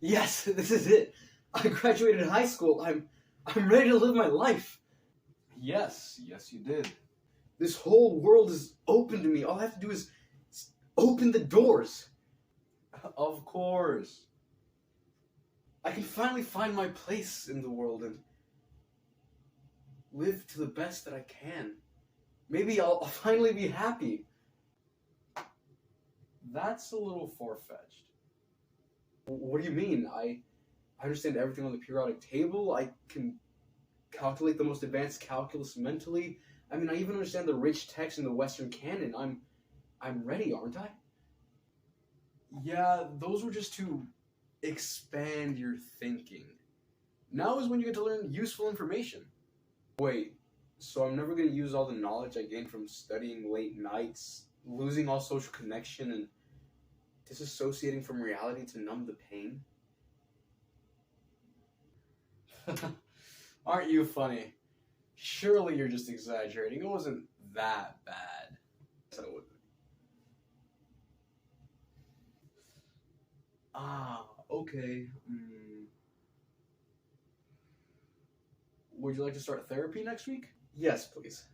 Yes, this is it. I graduated high school. I'm ready to live my life. Yes, you did. This whole world is open to me. All I have to do is open the doors. Of course. I can finally find my place in the world and live to the best that I can. Maybe I'll finally be happy. That's a little far-fetched. What do you mean? I understand everything on the periodic table. I can calculate the most advanced calculus mentally. I mean, I even understand the rich text in the Western canon. I'm ready, aren't I? Yeah, those were just to expand your thinking. Now is when you get to learn useful information. Wait, so I'm never going to use all the knowledge I gained from studying late nights, losing all social connection, and disassociating from reality to numb the pain? Aren't you funny? Surely you're just exaggerating. It wasn't that bad. So, Okay. Would you like to start therapy next week? yes, please.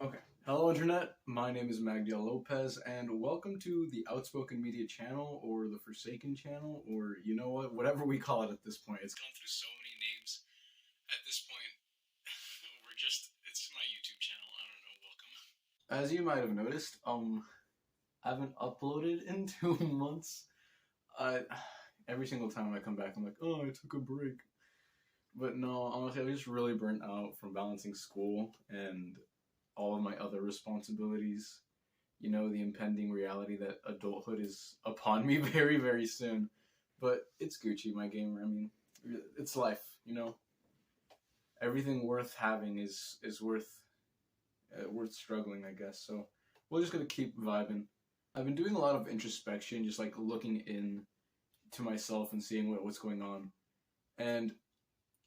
Okay. Hello, Internet. My name is Magdiel Lopez, and welcome to the Outspoken Media channel, or the Forsaken channel, or you know what, whatever we call it at this point. It's gone through so many names. At this point, it's my YouTube channel. I don't know. Welcome. As you might have noticed, I haven't uploaded in 2 months. Every single time I come back, I'm like, oh, I took a break. But no, honestly, I was just really burnt out from balancing school and all of my other responsibilities. You know, the impending reality that adulthood is upon me very, very soon. But it's Gucci, my gamer. I mean, it's life, you know? Everything worth having is worth struggling, I guess. So we're just gonna keep vibing. I've been doing a lot of introspection, just like looking in to myself and seeing what's going on. And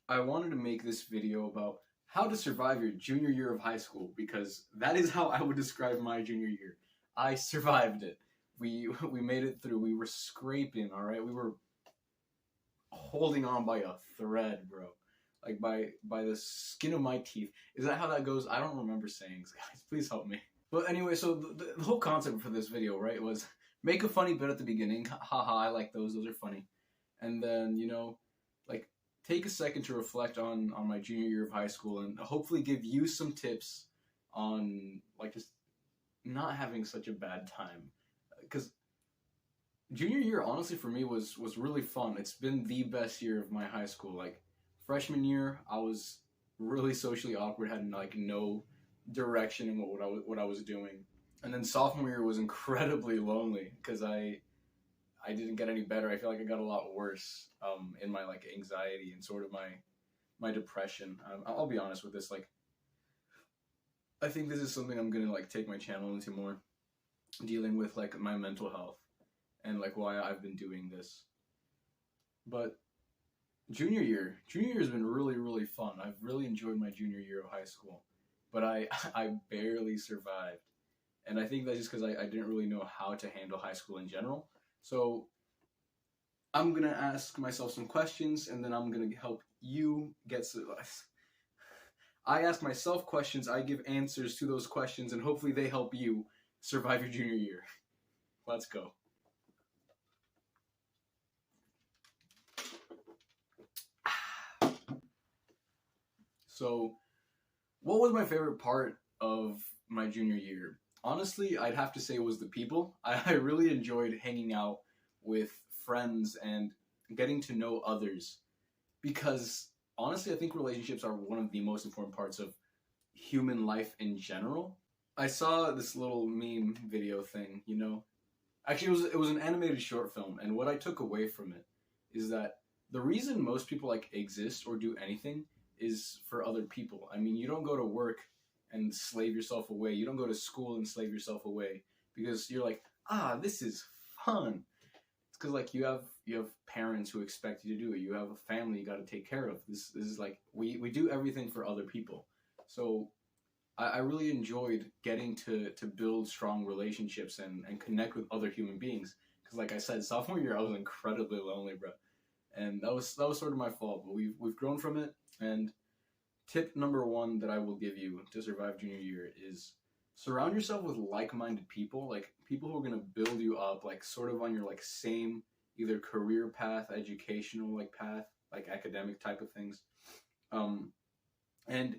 I wanted to make this video about how to survive your junior year of high school, because that is how I would describe my junior year. I survived it. We made it through. We were scraping, all right? We were holding on by a thread, bro. Like by the skin of my teeth. Is that how that goes? I don't remember sayings, guys. Please help me. But anyway, so the whole concept for this video, right, was make a funny bit at the beginning. Haha, I like those. Those are funny. And then, you know, like, take a second to reflect on my junior year of high school and hopefully give you some tips on, like, just not having such a bad time. Because junior year, honestly, for me was really fun. It's been the best year of my high school. Like, freshman year, I was really socially awkward, had, like, no direction in what I was doing. And then sophomore year was incredibly lonely because I didn't get any better. I feel like I got a lot worse in my, like, anxiety and sort of my depression. I'll be honest with this. Like, I think this is something I'm gonna, like, take my channel into more, dealing with, like, my mental health and, like, why I've been doing this. But junior year has been really, really fun. I've really enjoyed my junior year of high school, but I barely survived. And I think that's just because I didn't really know how to handle high school in general. So I'm going to ask myself some questions, and then I'm going to help you get... I ask myself questions, I give answers to those questions, and hopefully they help you survive your junior year. Let's go. So, what was my favorite part of my junior year? Honestly, I'd have to say it was the people. I really enjoyed hanging out with friends and getting to know others, because honestly, I think relationships are one of the most important parts of human life in general. I saw this little meme video thing, you know. Actually, it was an animated short film, and what I took away from it is that the reason most people, like, exist or do anything is for other people. I mean, you don't go to work and slave yourself away. You don't go to school and slave yourself away because you're like, this is fun. It's because, like, you have parents who expect you to do it. You have a family you got to take care of. This is like, we do everything for other people. So I really enjoyed getting to build strong relationships and connect with other human beings. Because, like I said, sophomore year I was incredibly lonely, bro. and that was sort of my fault. But we've grown from it. And tip number one that I will give you to survive junior year is surround yourself with like-minded people, like people who are gonna build you up, like sort of on your like same either career path, educational like path, like academic type of things. And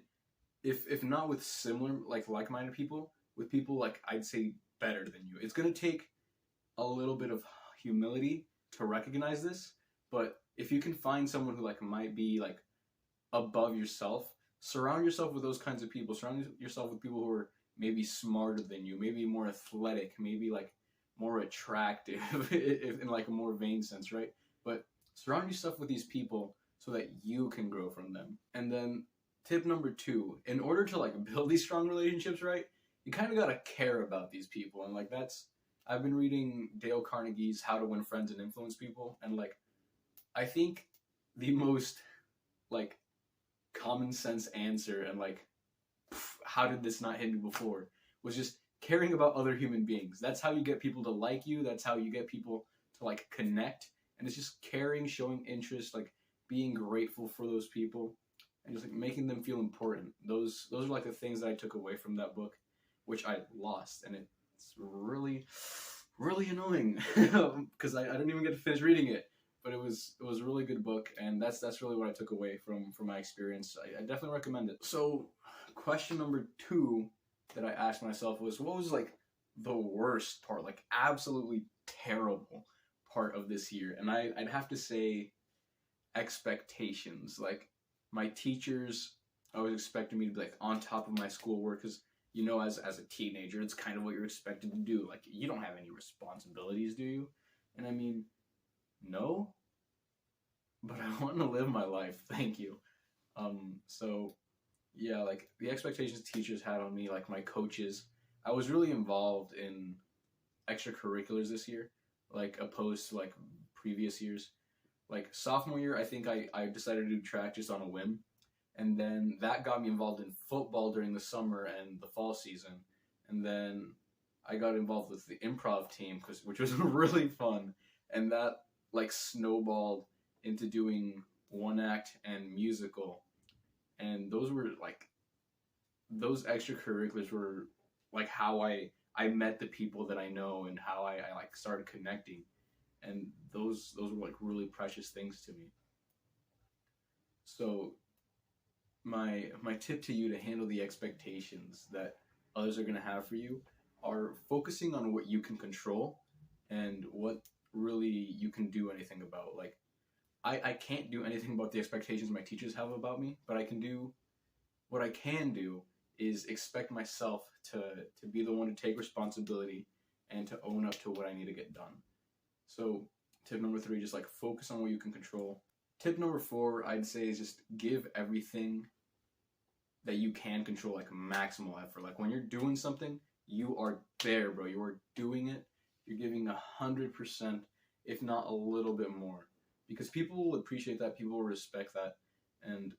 if not with similar like-minded people, with people like I'd say better than you. It's gonna take a little bit of humility to recognize this, but if you can find someone who like might be like above yourself, surround yourself with those kinds of people. Surround yourself with people who are maybe smarter than you, maybe more athletic, maybe like more attractive in like a more vain sense, right? But surround yourself with these people so that you can grow from them. And then tip number two, in order to like build these strong relationships, right, you kind of got to care about these people. And like I've been reading Dale Carnegie's How to Win Friends and Influence People, and like I think the most like common sense answer and like how did this not hit me before was just caring about other human beings. That's how you get people to like you. That's how you get people to like connect. And it's just caring, showing interest, like being grateful for those people, and just like making them feel important. Those are like the things that I took away from that book, which I lost, and it's really annoying because I didn't even get to finish reading it. But it was a really good book, and that's really what I took away from my experience. I definitely recommend it. So, question number two that I asked myself was, what was like the worst part, like absolutely terrible part of this year? And I'd have to say expectations. Like my teachers always expected me to be like on top of my schoolwork, because you know, as a teenager, it's kind of what you're expected to do. Like you don't have any responsibilities, do you? And I mean, no, but I want to live my life. Thank you. So yeah, like the expectations teachers had on me, like my coaches, I was really involved in extracurriculars this year, like opposed to like previous years. Like sophomore year, I think I decided to do track just on a whim. And then that got me involved in football during the summer and the fall season. And then I got involved with the improv team, which was really fun. And that like snowballed into doing one act and musical. And those extracurriculars were like how I met the people that I know, and how I like started connecting. And those were like really precious things to me. So my tip to you to handle the expectations that others are going to have for you are focusing on what you can control and what really you can do anything about. Like I can't do anything about the expectations my teachers have about me, but what I can do is expect myself to be the one to take responsibility and to own up to what I need to get done. So tip number three, just like focus on what you can control. Tip number four, I'd say, is just give everything that you can control like maximal effort. Like when you're doing something, you are there, bro. You are doing it. You're giving 100%, if not a little bit more, because people will appreciate that. People will respect that, and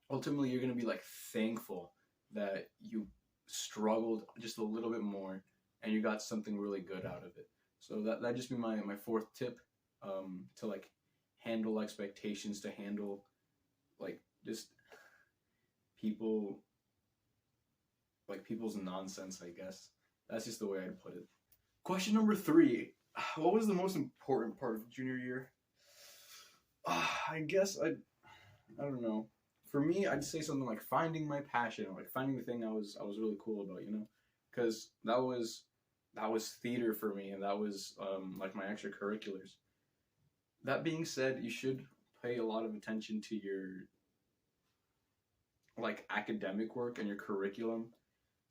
ultimately, you're gonna be like thankful that you struggled just a little bit more and you got something really good out of it. So that'd just be my fourth tip, to like handle expectations, to handle like just people, like people's nonsense, I guess. That's just the way I'd put it. Question number three, what was the most important part of junior year? I guess I don't know. For me, I'd say something like finding my passion, like finding the thing I was really cool about, you know, because that was theater for me, and that was like my extracurriculars. That being said, you should pay a lot of attention to your like academic work and your curriculum.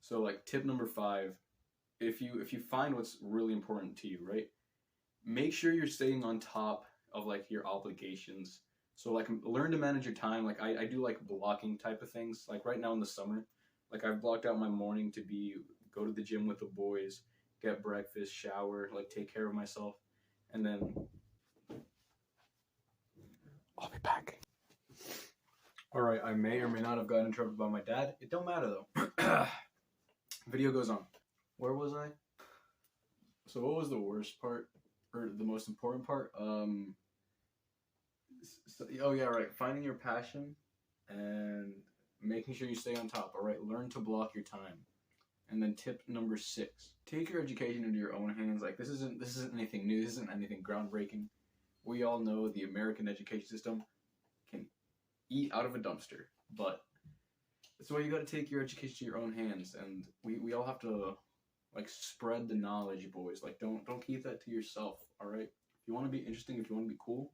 So like tip number five, if you find what's really important to you, right, make sure you're staying on top of like your obligations. So like learn to manage your time. Like I do like blocking type of things. Like right now in the summer, like I've blocked out my morning to go to the gym with the boys, get breakfast, shower, like take care of myself, and then I'll be back. All right, I may or may not have gotten interrupted by my dad. It don't matter though. Video goes on. Where was I? So what was the worst part or the most important part? Oh yeah, right. Finding your passion and making sure you stay on top. All right, learn to block your time. And then tip number 6: take your education into your own hands. Like this isn't anything new. This isn't anything groundbreaking. We all know the American education system can eat out of a dumpster, but that's why you got to take your education to your own hands. And we all have to like spread the knowledge, boys. Like don't keep that to yourself. All right. If you want to be interesting, if you want to be cool,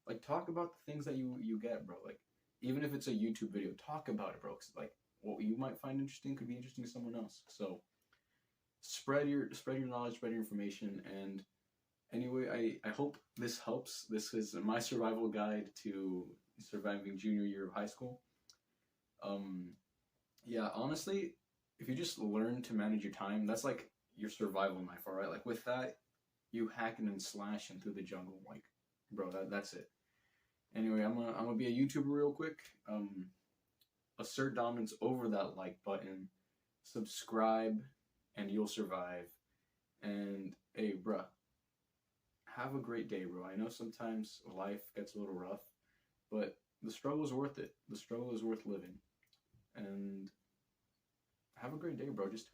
like talk about the things that you get, bro. Like even if it's a YouTube video, talk about it, bro. 'Cause, like what you might find interesting could be interesting to someone else. So spread your knowledge, spread your information. And anyway, I hope this helps. This is my survival guide to surviving junior year of high school. Yeah, honestly, if you just learn to manage your time, that's like your survival knife, all right? Like with that, you hacking and slashing through the jungle, like, bro, that's it. Anyway, I'm gonna be a YouTuber real quick. Assert dominance over that like button, subscribe, and you'll survive. And hey, bruh, have a great day, bro. I know sometimes life gets a little rough, but the struggle is worth it. The struggle is worth living. And have a great day, bro. Just